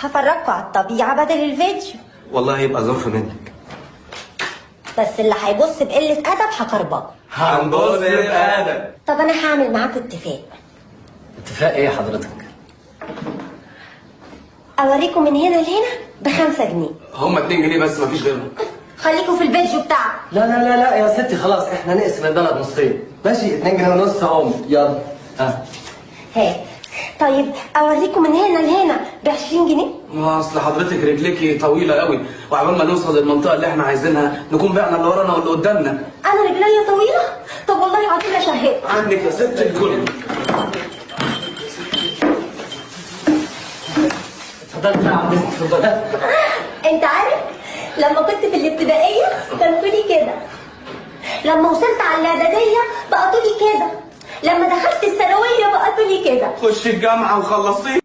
هفرجكوا على الطبيعة بدل الفيديو. والله يبقى ظرف منك. بس اللي هيبص بقلة أدب هكربجه. هنبص بأدب. طب أنا هعمل معاكوا اتفاق. اتفاق ايه حضرتك؟ أوريكم من هنا لهنا ب5 جنيه. هم 2 جنيه بس مفيش غيرهم. خليكوا في الفيديو بتاعكم. لا لا لا لا يا ستي خلاص احنا نقسم البلد نصين. ماشي 2 جنيه ونص اهم يلا. ها هات. طيب أوريكم من هنا لهنا ب20 جنيه. اصل حضرتك رجليكي طويله قوي، وعبال ما نوصل للمنطقه اللي احنا عايزينها نكون بعنا اللي ورانا واللي قدامنا. أنا رجليا طويلة؟ طب والله العظيم أشهد. عنك يا ست الكل. اتفضلي يا عم اتفضلي. أنت عارف لما كنت في الابتدائية كان طولي كده، لما وصلت على الإعدادية بقى طولي كده، لما دخلت الثانوية بقى طولي كده. خش الجامعه وخلصيه.